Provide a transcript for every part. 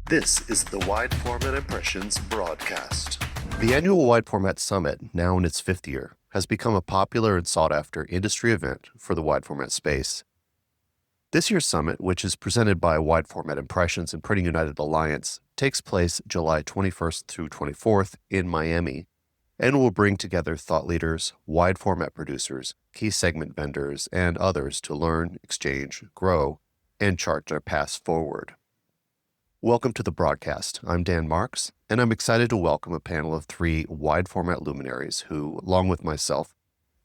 This is the Wide Format Impressions broadcast. The annual Wide Format Summit, now in its fifth year, has become a popular and sought-after industry event for the wide format space. This year's summit, which is presented by Wide Format Impressions and Printing United Alliance, takes place July 21st through 24th in Miami and will bring together thought leaders, wide format producers, key segment vendors, and others to learn, exchange, grow, and chart their paths forward. Welcome to the broadcast. I'm Dan Marx, and I'm excited to welcome a panel of three wide format luminaries who, along with myself,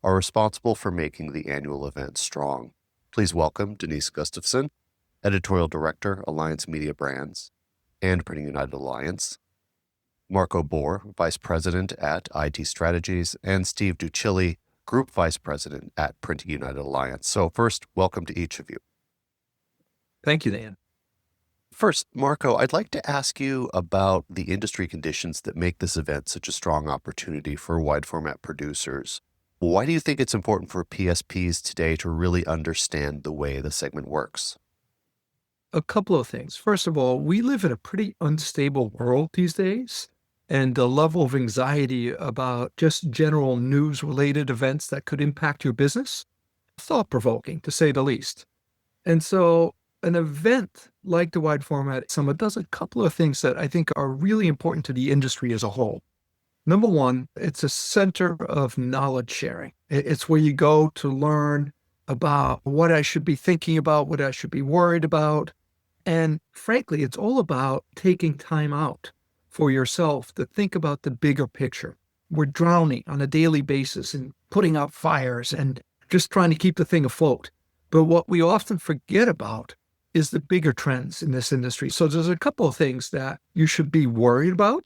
are responsible for making the annual event strong. Please welcome Denise Gustavson, Editorial Director, Alliance Media Brands and Printing United Alliance, Marco Boer, Vice President at IT Strategies, and Steve Duccilli, Group Vice President at Printing United Alliance. So first, welcome to each of you. Thank you, Dan. First, Marco, I'd like to ask you about the industry conditions that make this event such a strong opportunity for wide format producers. Why do you think it's important for PSPs today to really understand the way the segment works? A couple of things. First of all, we live in a pretty unstable world these days, and the level of anxiety about just general news-related events that could impact your business, thought-provoking, to say the least. And so an event like the Wide Format Summit does a couple of things that I think are really important to the industry as a whole. Number one, it's a center of knowledge sharing. It's where you go to learn about what I should be thinking about, what I should be worried about. And frankly, it's all about taking time out for yourself to think about the bigger picture. We're drowning on a daily basis in putting out fires and just trying to keep the thing afloat. But what we often forget about is the bigger trends in this industry. So there's a couple of things that you should be worried about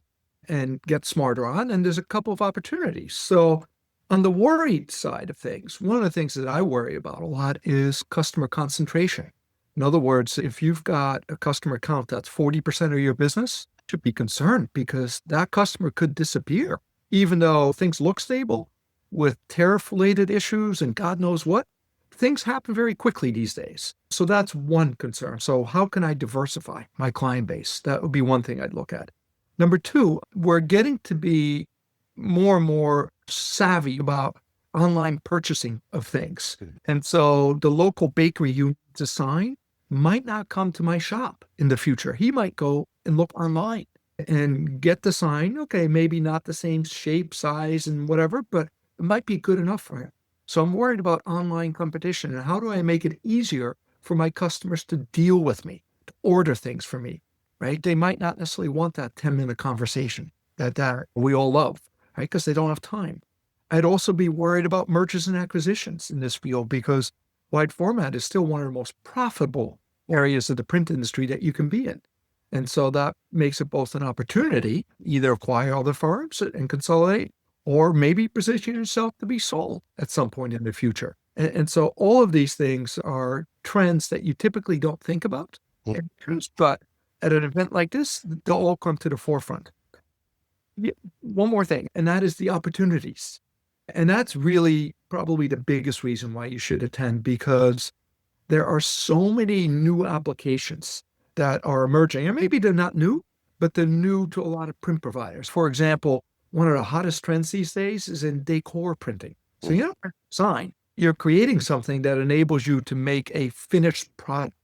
and get smarter on, and there's a couple of opportunities. So on the worried side of things, one of the things that I worry about a lot is customer concentration. In other words, if you've got a customer account that's 40% of your business, you should be concerned because that customer could disappear. Even though things look stable with tariff-related issues and God knows what, things happen very quickly these days. So that's one concern. So how can I diversify my client base? That would be one thing I'd look at. Number two, we're getting to be more and more savvy about online purchasing of things. And so the local bakery you need to sign might not come to my shop in the future. He might go and look online and get the sign. Okay, maybe not the same shape, size, and whatever, but it might be good enough for him. So I'm worried about online competition and how do I make it easier for my customers to deal with me, to order things for me, right? They might not necessarily want that 10-minute conversation that we all love, right? Because they don't have time. I'd also be worried about mergers and acquisitions in this field because wide format is still one of the most profitable areas of the print industry that you can be in. And so that makes it both an opportunity, either acquire other firms and consolidate, or maybe position yourself to be sold at some point in the future. And so all of these things are trends that you typically don't think about, but at an event like this, they'll all come to the forefront. One more thing, and that is the opportunities. And that's really probably the biggest reason why you should attend, because there are so many new applications that are emerging. And maybe they're not new, but they're new to a lot of print providers. For example, one of the hottest trends these days is in decor printing. So you don't design, you're creating something that enables you to make a finished product.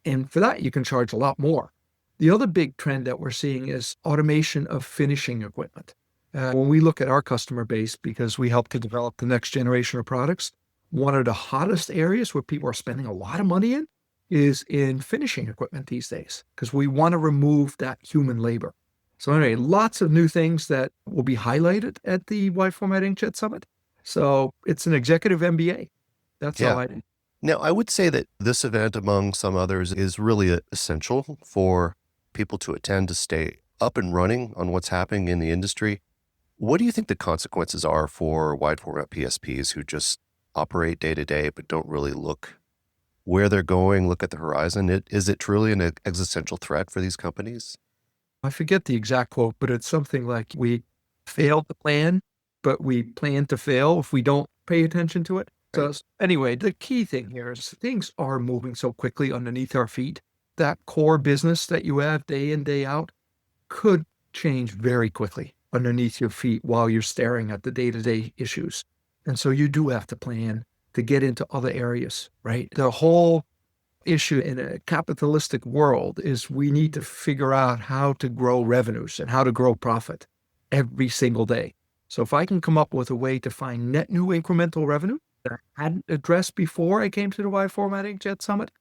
And for that, you can charge a lot more. The other big trend that we're seeing is automation of finishing equipment. When we look at our customer base, because we help to develop the next generation of products, one of the hottest areas where people are spending a lot of money in is in finishing equipment these days, because we want to remove that human labor. So anyway, lots of new things that will be highlighted at the Wide Format Inkjet Summit. So it's an executive MBA. That's how I do. Now, I would say that this event, among some others, is really essential for people to attend to stay up and running on what's happening in the industry. What do you think the consequences are for wide format PSPs who just operate day to day but don't really look where they're going, look at the horizon? Is it truly an existential threat for these companies? I forget the exact quote, but it's something like we fail to plan, but we plan to fail if we don't pay attention to it. So anyway, the key thing here is things are moving so quickly underneath our feet that core business that you have day in, day out could change very quickly underneath your feet while you're staring at the day-to-day issues. And so you do have to plan to get into other areas, right? The whole issue in a capitalistic world is we need to figure out how to grow revenues and how to grow profit every single day. So if I can come up with a way to find net new incremental revenue that I hadn't addressed before I came to the Wide Format Inkjet Summit,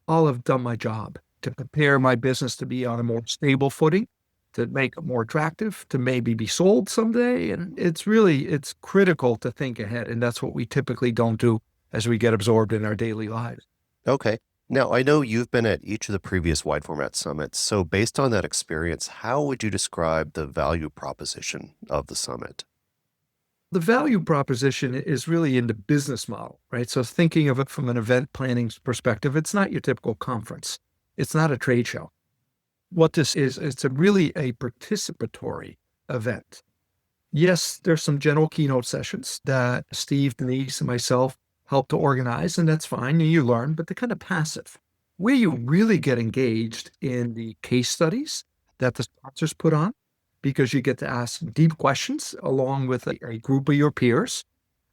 I'll have done my job to prepare my business to be on a more stable footing, to make it more attractive, to maybe be sold someday. And it's critical to think ahead. And that's what we typically don't do as we get absorbed in our daily lives. Okay. Now, I know you've been at each of the previous wide format summits. So based on that experience, how would you describe the value proposition of the summit? The value proposition is really in the business model, right? So thinking of it from an event planning perspective, it's not your typical conference. It's not a trade show. What this is, it's really a participatory event. Yes, there's some general keynote sessions that Steve, Denise, and myself help to organize, and that's fine. You learn, but they're kind of passive. Where you really get engaged in the case studies that the sponsors put on, because you get to ask deep questions along with a group of your peers.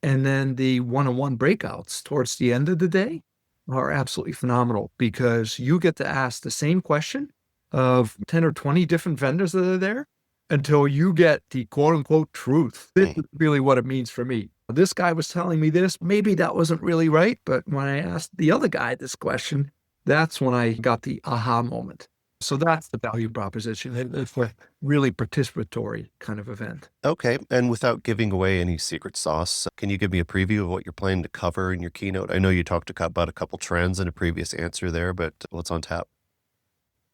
And then the one-on-one breakouts towards the end of the day are absolutely phenomenal because you get to ask the same question of 10 or 20 different vendors that are there until you get the quote unquote truth. This is really what it means for me. This guy was telling me this. Maybe that wasn't really right. But when I asked the other guy this question, that's when I got the aha moment. So that's the value proposition. It's a really participatory kind of event. Okay. And without giving away any secret sauce, can you give me a preview of what you're planning to cover in your keynote? I know you talked about a couple trends in a previous answer there, but what's on tap?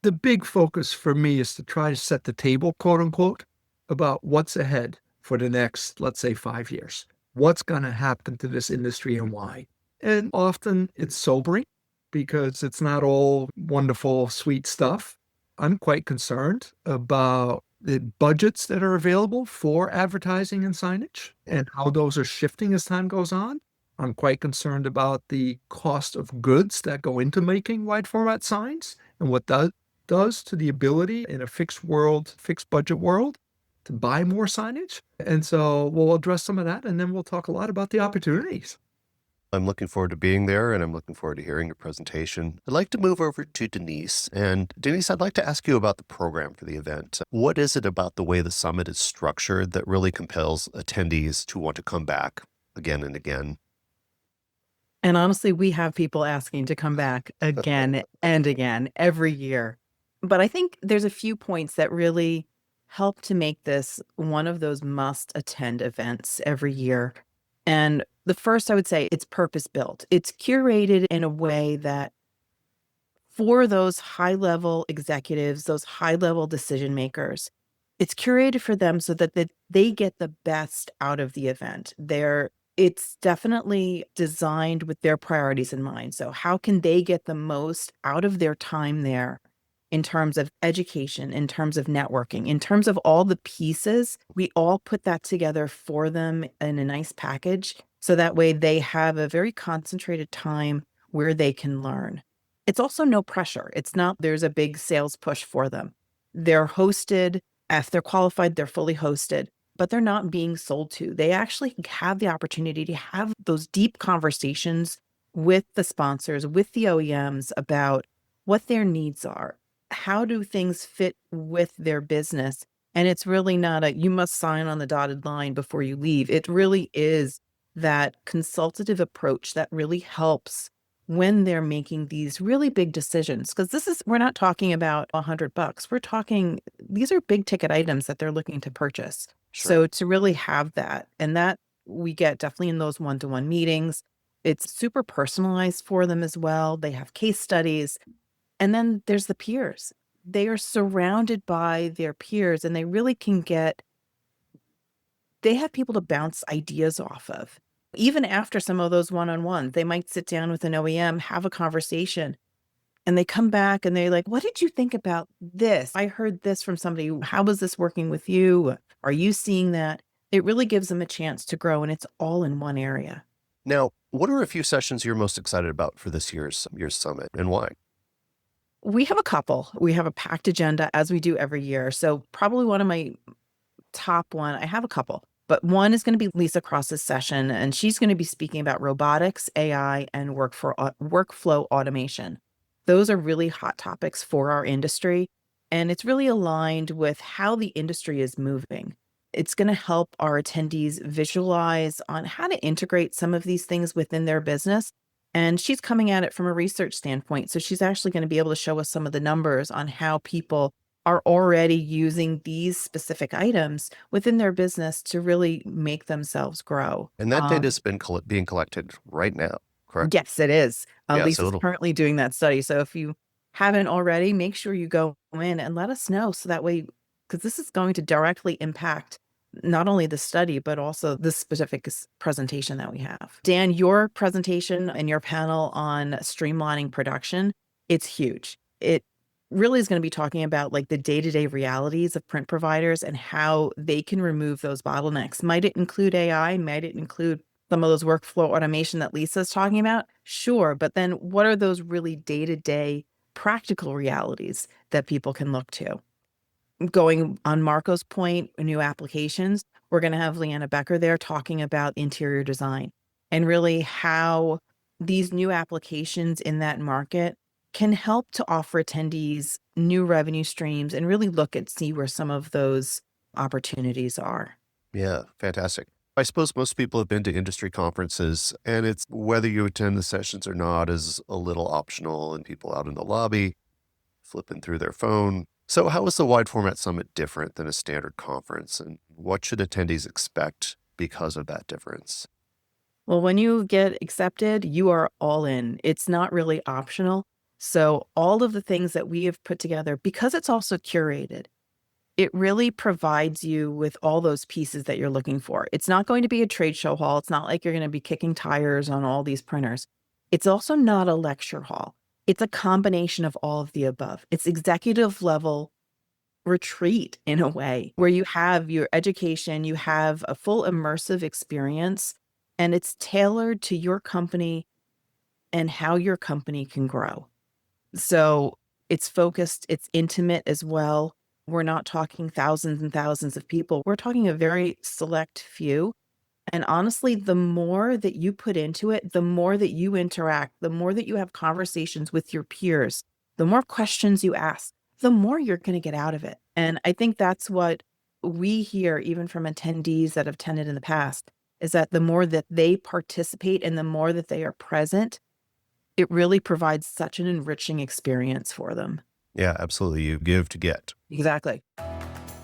The big focus for me is to try to set the table, quote unquote, about what's ahead for the next, let's say, 5 years. What's going to happen to this industry and why? And often it's sobering because it's not all wonderful, sweet stuff. I'm quite concerned about the budgets that are available for advertising and signage and how those are shifting as time goes on. I'm quite concerned about the cost of goods that go into making wide format signs and what that does to the ability in a fixed budget world to buy more signage. And so we'll address some of that and then we'll talk a lot about the opportunities. I'm looking forward to being there and I'm looking forward to hearing your presentation. I'd like to move over to Denise. And Denise, I'd like to ask you about the program for the event. What is it about the way the summit is structured that really compels attendees to want to come back again and again? And honestly, we have people asking to come back again and again every year. But I think there's a few points that really help to make this one of those must-attend events every year. And the first, I would say, it's purpose-built. It's curated in a way that for those high-level executives, those high-level decision makers, it's curated for them so that they get the best out of the event. It's definitely designed with their priorities in mind. So how can they get the most out of their time there in terms of education, in terms of networking, in terms of all the pieces? We all put that together for them in a nice package. So that way they have a very concentrated time where they can learn. It's also no pressure. It's not there's a big sales push for them. They're hosted. If they're qualified, they're fully hosted, but they're not being sold to. They actually have the opportunity to have those deep conversations with the sponsors, with the OEMs about what their needs are. How do things fit with their business? And it's really not you must sign on the dotted line before you leave. It really is that consultative approach that really helps when they're making these really big decisions. Because we're not talking about $100. We're talking, these are big ticket items that they're looking to purchase. Sure. So to really have that, and that we get definitely in those one-to-one meetings, it's super personalized for them as well. They have case studies. And then there's the peers. They are surrounded by their peers and they really they have people to bounce ideas off of. Even after some of those one-on-ones, they might sit down with an OEM, have a conversation, and they come back and they're like, what did you think about this? I heard this from somebody. How was this working with you? Are you seeing that? It really gives them a chance to grow and it's all in one area. Now, what are a few sessions you're most excited about for this year's summit and why? We have a couple. We have a packed agenda as we do every year. So probably one of my top one, I have a couple, but one is going to be Lisa Cross's session, and she's going to be speaking about robotics, AI, and workflow automation. Those are really hot topics for our industry, and it's really aligned with how the industry is moving. It's going to help our attendees visualize on how to integrate some of these things within their business. And she's coming at it from a research standpoint. So she's actually going to be able to show us some of the numbers on how people are already using these specific items within their business to really make themselves grow. And that data has been being collected right now, correct? Yes, it is. Yeah, Lisa's currently doing that study. So if you haven't already, make sure you go in and let us know. So that way, because this is going to directly impact not only the study, but also the specific presentation that we have. Dan, your presentation and your panel on streamlining production, it's huge. It really is going to be talking about like the day-to-day realities of print providers and how they can remove those bottlenecks. Might it include AI? Might it include some of those workflow automation that Lisa's talking about? Sure. But then what are those really day-to-day practical realities that people can look to? Going on Marco's point, new applications, we're going to have Leanna Becker there talking about interior design and really how these new applications in that market can help to offer attendees new revenue streams and really see where some of those opportunities are. Yeah, fantastic. I suppose most people have been to industry conferences, and it's whether you attend the sessions or not is a little optional, and people out in the lobby flipping through their phone. So how is the Wide Format Summit different than a standard conference, and what should attendees expect because of that difference? Well, when you get accepted, you are all in. It's not really optional. So all of the things that we have put together, because it's also curated, it really provides you with all those pieces that you're looking for. It's not going to be a trade show hall. It's not like you're going to be kicking tires on all these printers. It's also not a lecture hall. It's a combination of all of the above. It's executive level retreat in a way where you have your education, you have a full immersive experience, and it's tailored to your company and how your company can grow. So it's focused, it's intimate as well. We're not talking thousands and thousands of people. We're talking a very select few. And honestly, the more that you put into it, the more that you interact, the more that you have conversations with your peers, the more questions you ask, the more you're going to get out of it. And I think that's what we hear even from attendees that have attended in the past, is that the more that they participate and the more that they are present, it really provides such an enriching experience for them. Yeah, absolutely. You give to get. Exactly.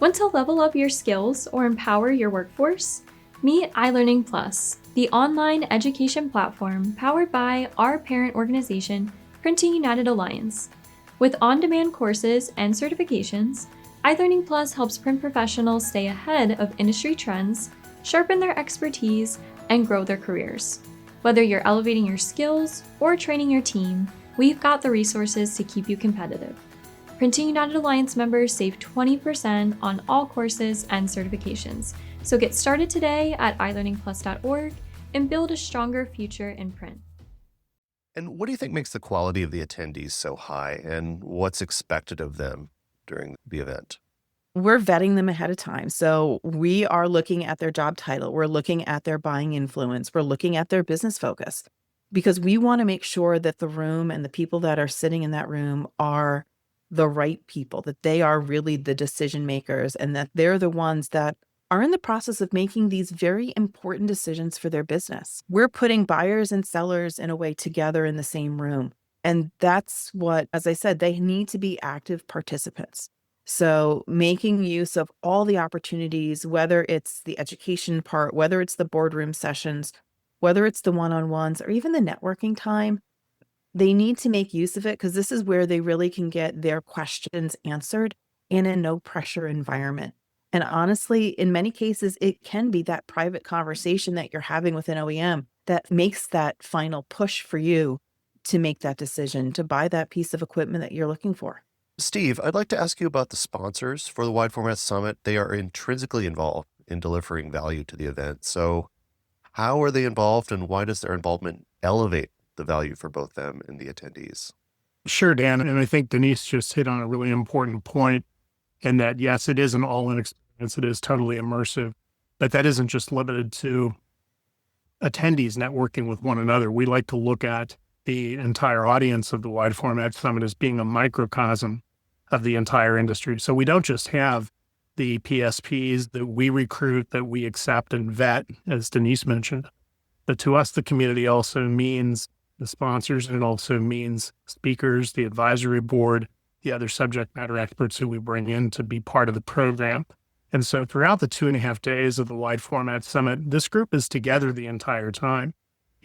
Want to level up your skills or empower your workforce? Meet iLearning Plus, the online education platform powered by our parent organization, Printing United Alliance. With on-demand courses and certifications, iLearning Plus helps print professionals stay ahead of industry trends, sharpen their expertise, and grow their careers. Whether you're elevating your skills or training your team, we've got the resources to keep you competitive. Printing United Alliance members save 20% on all courses and certifications. So get started today at ilearningplus.org and build a stronger future in print. And what do you think makes the quality of the attendees so high, and what's expected of them during the event? We're vetting them ahead of time. So we are looking at their job title. We're looking at their buying influence. We're looking at their business focus, because we want to make sure that the room and the people that are sitting in that room are the right people, that they are really the decision makers, and that they're the ones that are in the process of making these very important decisions for their business. We're putting buyers and sellers in a way together in the same room. And that's what, as I said, they need to be active participants. So making use of all the opportunities, whether it's the education part, whether it's the boardroom sessions, whether it's the one-on-ones, or even the networking time, they need to make use of it, because this is where they really can get their questions answered in a no pressure environment. And honestly, in many cases, it can be that private conversation that you're having with an OEM that makes that final push for you to make that decision to buy that piece of equipment that you're looking for. Steve, I'd like to ask you about the sponsors for the Wide Format Summit. They are intrinsically involved in delivering value to the event. So how are they involved, and why does their involvement elevate the value for both them and the attendees? Sure, Dan. And I think Denise just hit on a really important point in that, yes, it is an all-in experience. It is totally immersive, but that isn't just limited to attendees networking with one another. We like to look at the entire audience of the Wide Format Summit as being a microcosm of the entire industry. So we don't just have the PSPs that we recruit, that we accept and vet, as Denise mentioned, but to us, the community also means the sponsors, and it also means speakers, the advisory board, the other subject matter experts who we bring in to be part of the program. And so throughout the 2.5 days of the Wide Format Summit, this group is together the entire time.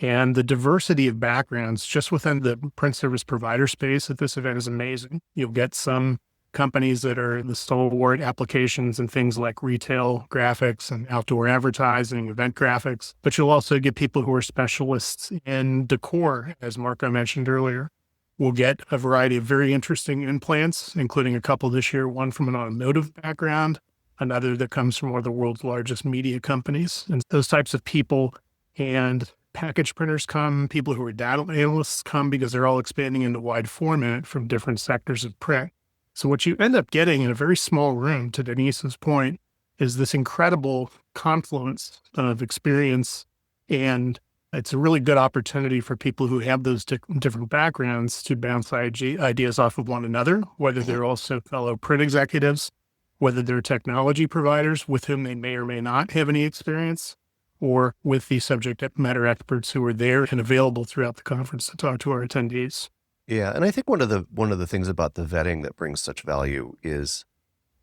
And the diversity of backgrounds just within the print service provider space at this event is amazing. You'll get some companies that are the stalwart applications and things like retail graphics and outdoor advertising, event graphics, but you'll also get people who are specialists in decor, as Marco mentioned earlier. We'll get a variety of very interesting implants, including a couple this year, one from an automotive background, another that comes from one of the world's largest media companies. And those types of people and package printers come, people who are data analysts come, because they're all expanding into wide format from different sectors of print. So what you end up getting in a very small room, to Denise's point, is this incredible confluence of experience. And it's a really good opportunity for people who have those different backgrounds to bounce ideas off of one another, whether they're also fellow print executives, whether they're technology providers with whom they may or may not have any experience, or with the subject matter experts who are there and available throughout the conference to talk to our attendees. Yeah, and I think one of the things about the vetting that brings such value is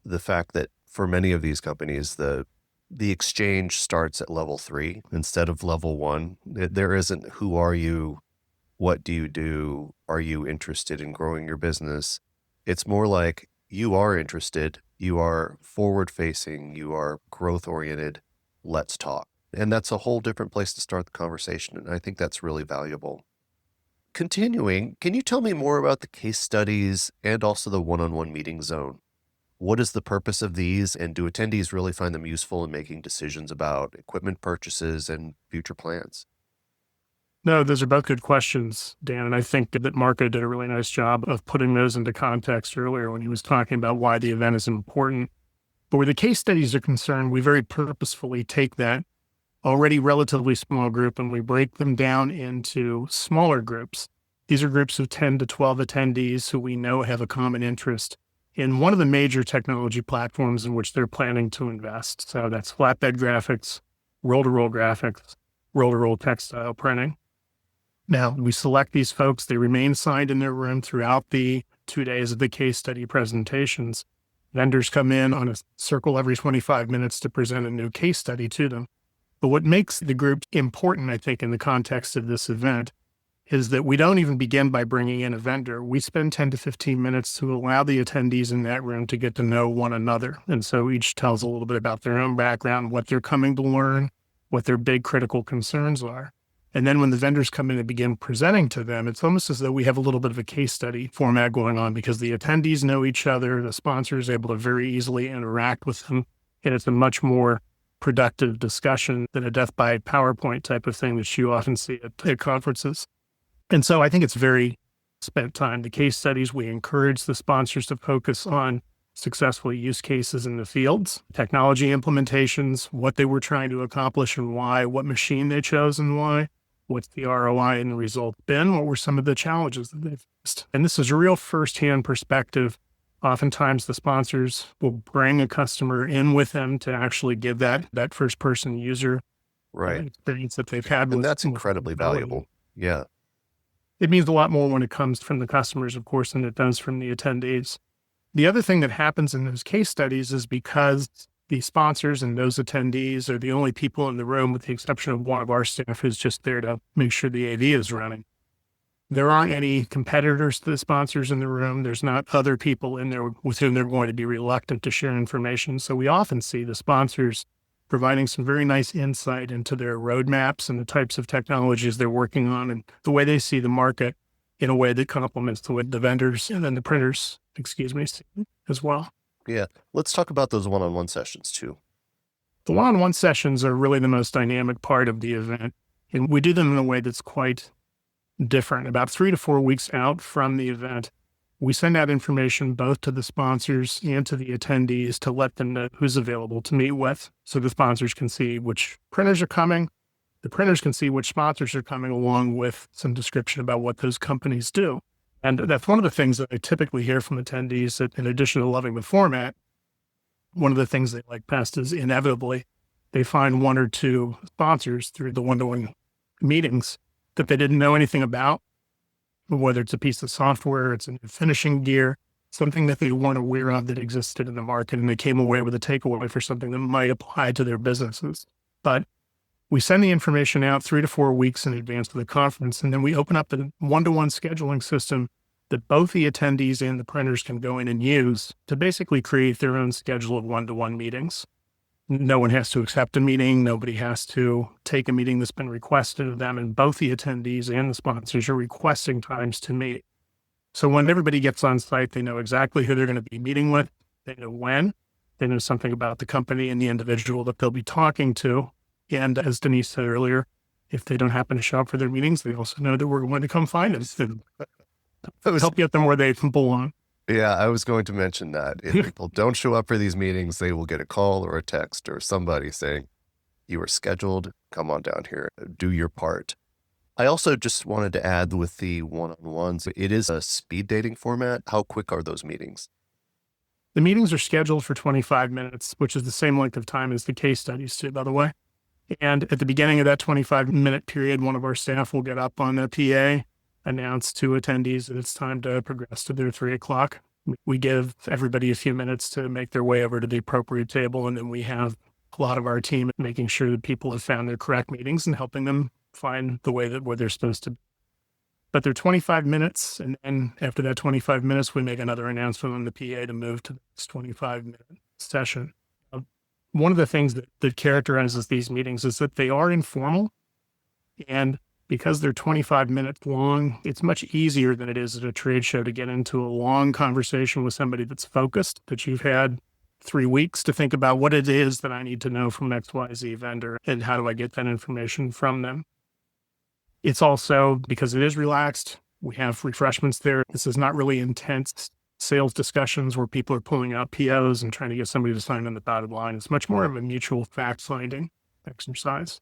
the fact that for many of these companies, the exchange starts at level 3 instead of level 1. There isn't who are you, what do you do, are you interested in growing your business? It's more like you are interested, you are forward-facing, you are growth-oriented, let's talk. And that's a whole different place to start the conversation, and I think that's really valuable. Continuing, can you tell me more about the case studies and also the one-on-one meeting zone? What is the purpose of these, and do attendees really find them useful in making decisions about equipment purchases and future plans? No, those are both good questions, Dan. And I think that Marco did a really nice job of putting those into context earlier when he was talking about why the event is important. But where the case studies are concerned, we very purposefully take that already relatively small group and we break them down into smaller groups. These are groups of 10 to 12 attendees who we know have a common interest in one of the major technology platforms in which they're planning to invest. So that's flatbed graphics, roll-to-roll graphics, roll-to-roll textile printing. Now, we select these folks. They remain signed in their room throughout the 2 days of the case study presentations. Vendors come in on a circle every 25 minutes to present a new case study to them. But what makes the group important, I think, in the context of this event is that we don't even begin by bringing in a vendor. We spend 10 to 15 minutes to allow the attendees in that room to get to know one another. And so each tells a little bit about their own background, what they're coming to learn, what their big critical concerns are. And then when the vendors come in and begin presenting to them, it's almost as though we have a little bit of a case study format going on because the attendees know each other, the sponsor is able to very easily interact with them, and it's a much more productive discussion than a death by PowerPoint type of thing that you often see at conferences. And so I think it's very spent time. The case studies, we encourage the sponsors to focus on successful use cases in the fields, technology implementations, what they were trying to accomplish and why, what machine they chose and why, what's the ROI and the result been, what were some of the challenges that they faced. And this is a real firsthand perspective. Oftentimes the sponsors will bring a customer in with them to actually give that first person user experience that they've had. And that's incredibly valuable. Yeah. It means a lot more when it comes from the customers, of course, than it does from the attendees. The other thing that happens in those case studies is because the sponsors and those attendees are the only people in the room, with the exception of one of our staff who's just there to make sure the AV is running. There aren't any competitors to the sponsors in the room. There's not other people in there with whom they're going to be reluctant to share information. So we often see the sponsors providing some very nice insight into their roadmaps and the types of technologies they're working on and the way they see the market in a way that complements the vendors and then the printers, as well. Yeah. Let's talk about those one-on-one sessions too. The one-on-one sessions are really the most dynamic part of the event. And we do them in a way that's quite different. About 3 to 4 weeks out from the event, we send out information both to the sponsors and to the attendees to let them know who's available to meet with. So the sponsors can see which printers are coming. The printers can see which sponsors are coming, along with some description about what those companies do. And that's one of the things that I typically hear from attendees, that in addition to loving the format, one of the things they like best is inevitably they find one or two sponsors through the one-to-one meetings that they didn't know anything about, whether it's a piece of software, it's a new finishing gear, something that they weren't aware of that existed in the market, and they came away with a takeaway for something that might apply to their businesses. But we send the information out 3 to 4 weeks in advance of the conference, and then we open up the one-to-one scheduling system that both the attendees and the printers can go in and use to basically create their own schedule of one-to-one meetings. No one has to accept a meeting. Nobody has to take a meeting that's been requested of them, and both the attendees and the sponsors are requesting times to meet. So when everybody gets on site, they know exactly who they're going to be meeting with. They know when. They know something about the company and the individual that they'll be talking to. And as Denise said earlier, if they don't happen to show up for their meetings, they also know that we're going to come find them and help get them where they belong. Yeah, I was going to mention that. If people don't show up for these meetings, they will get a call or a text or somebody saying, you are scheduled, come on down here, do your part. I also just wanted to add with the one-on-ones, it is a speed dating format. How quick are those meetings? The meetings are scheduled for 25 minutes, which is the same length of time as the case studies too, by the way. And at the beginning of that 25-minute period, one of our staff will get up on the PA, announce to attendees that it's time to progress to their 3 o'clock. We give everybody a few minutes to make their way over to the appropriate table, and then we have a lot of our team making sure that people have found their correct meetings and helping them find the way that where they're supposed to be. But they're 25 minutes, and then after that 25 minutes, we make another announcement on the PA to move to the next 25-minute session. One of the things that characterizes these meetings is that they are informal, and because they're 25 minutes long, it's much easier than it is at a trade show to get into a long conversation with somebody that's focused, that you've had 3 weeks to think about what it is that I need to know from XYZ vendor and how do I get that information from them. It's also, because it is relaxed, we have refreshments there. This is not really intense sales discussions where people are pulling out POs and trying to get somebody to sign on the dotted line. It's much more of a mutual fact-finding exercise.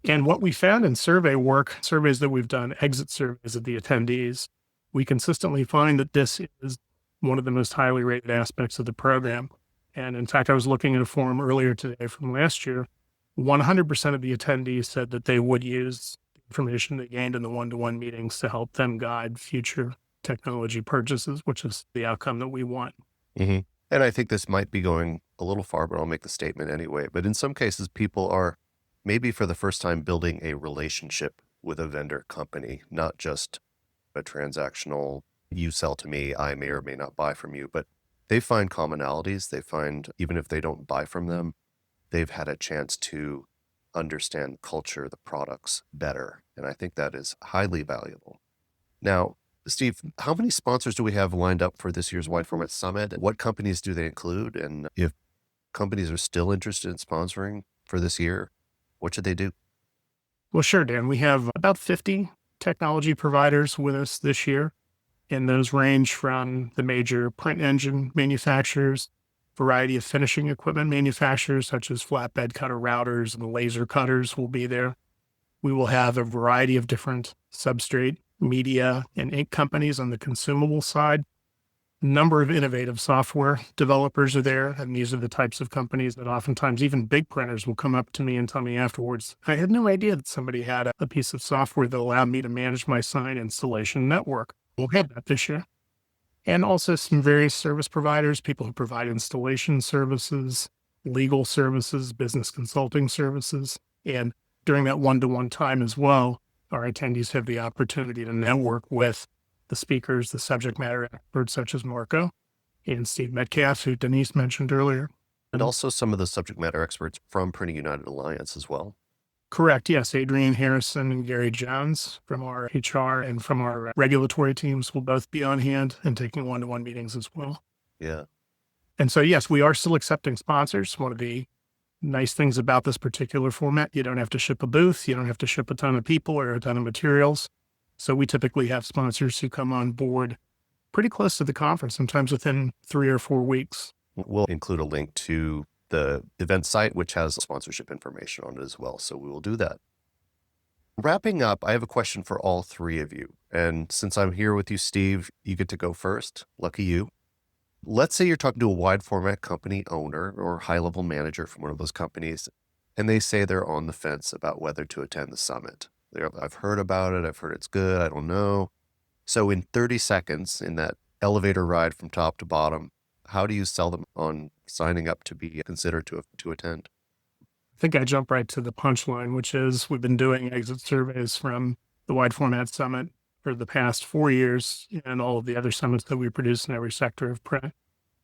And what we found in survey work, surveys that we've done, exit surveys of the attendees, we consistently find that this is one of the most highly rated aspects of the program. And in fact, I was looking at a form earlier today from last year. 100% of the attendees said that they would use the information they gained in the one-to-one meetings to help them guide future technology purchases, which is the outcome that we want. Mm-hmm. And I think this might be going a little far, but I'll make the statement anyway. But in some cases, people are maybe for the first time building a relationship with a vendor company, not just a transactional, you sell to me, I may or may not buy from you, but they find commonalities. They find, even if they don't buy from them, they've had a chance to understand culture, the products better. And I think that is highly valuable. Now, Steve, how many sponsors do we have lined up for this year's Wide Format Summit? What companies do they include? And if companies are still interested in sponsoring for this year, what should they do? Well, sure, Dan. We have about 50 technology providers with us this year, and those range from the major print engine manufacturers, variety of finishing equipment manufacturers, such as flatbed cutter routers and laser cutters will be there. We will have a variety of different substrate, media, and ink companies on the consumable side. A number of innovative software developers are there, and these are the types of companies that oftentimes even big printers will come up to me and tell me afterwards, I had no idea that somebody had a piece of software that allowed me to manage my sign installation network. We'll have that this year. And also some various service providers, people who provide installation services, legal services, business consulting services. And during that one-to-one time as well, our attendees have the opportunity to network with the speakers, the subject matter experts such as Marco and Steve Metcalf, who Denise mentioned earlier. And also some of the subject matter experts from Printing United Alliance as well. Correct. Yes. Adrian Harrison and Gary Jones from our HR and from our regulatory teams will both be on hand and taking one-to-one meetings as well. Yeah. And so, yes, we are still accepting sponsors. One of the nice things about this particular format, you don't have to ship a booth. You don't have to ship a ton of people or a ton of materials. So we typically have sponsors who come on board pretty close to the conference, sometimes within 3 or 4 weeks. We'll include a link to the event site, which has sponsorship information on it as well. So we will do that. Wrapping up, I have a question for all three of you. And since I'm here with you, Steve, you get to go first. Lucky you. Let's say you're talking to a wide format company owner or high-level manager from one of those companies, and they say they're on the fence about whether to attend the summit. I've heard about it. I've heard it's good. I don't know. So in 30 seconds, in that elevator ride from top to bottom, how do you sell them on signing up to be considered to attend? I think I jump right to the punchline, which is we've been doing exit surveys from the Wide Format Summit for the past 4 years and all of the other summits that we produce in every sector of print.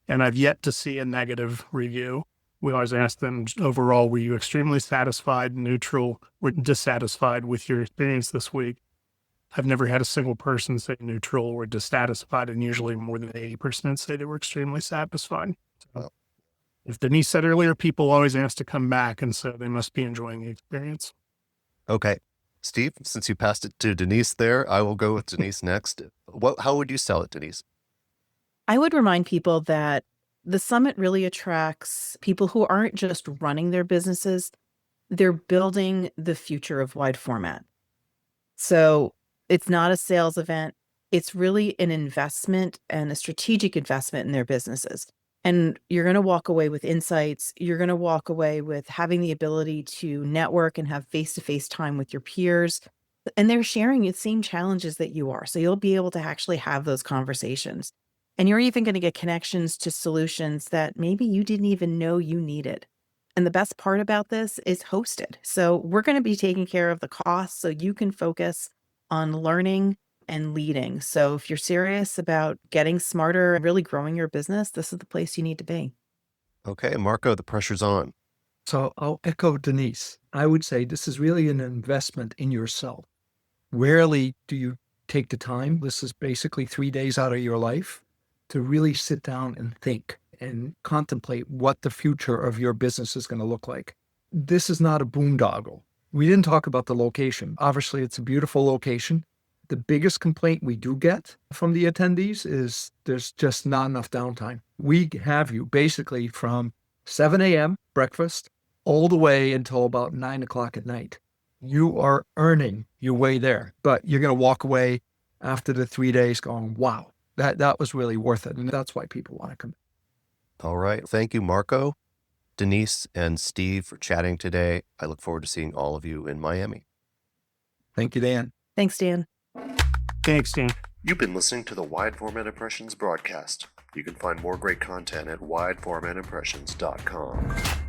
And I've yet to see a negative review. We always ask them, overall, were you extremely satisfied, neutral, or dissatisfied with your experience this week? I've never had a single person say neutral or dissatisfied, and usually more than 80% say they were extremely satisfied. So, if Denise said earlier, people always ask to come back, and so they must be enjoying the experience. Okay. Steve, since you passed it to Denise there, I will go with Denise next. How would you sell it, Denise? I would remind people that the summit really attracts people who aren't just running their businesses, they're building the future of wide format. So it's not a sales event. It's really an investment and a strategic investment in their businesses. And you're going to walk away with insights. You're going to walk away with having the ability to network and have face-to-face time with your peers. And they're sharing the same challenges that you are. So you'll be able to actually have those conversations. And you're even going to get connections to solutions that maybe you didn't even know you needed. And the best part about this is hosted. So we're going to be taking care of the costs so you can focus on learning and leading. So if you're serious about getting smarter and really growing your business, this is the place you need to be. Okay, Marco, the pressure's on. So I'll echo Denise. I would say this is really an investment in yourself. Rarely do you take the time. This is basically 3 days out of your life to really sit down and think and contemplate what the future of your business is going to look like. This is not a boondoggle. We didn't talk about the location. Obviously, it's a beautiful location. The biggest complaint we do get from the attendees is there's just not enough downtime. We have you basically from 7 a.m. breakfast all the way until about 9 o'clock at night. You are earning your way there, but you're going to walk away after the 3 days going, wow, that was really worth it. And that's why people want to come. All right. Thank you, Marco, Denise, and Steve for chatting today. I look forward to seeing all of you in Miami. Thank you, Dan. Thanks, Dan. Thanks, Dan. You've been listening to the Wide Format Impressions broadcast. You can find more great content at wideformatimpressions.com.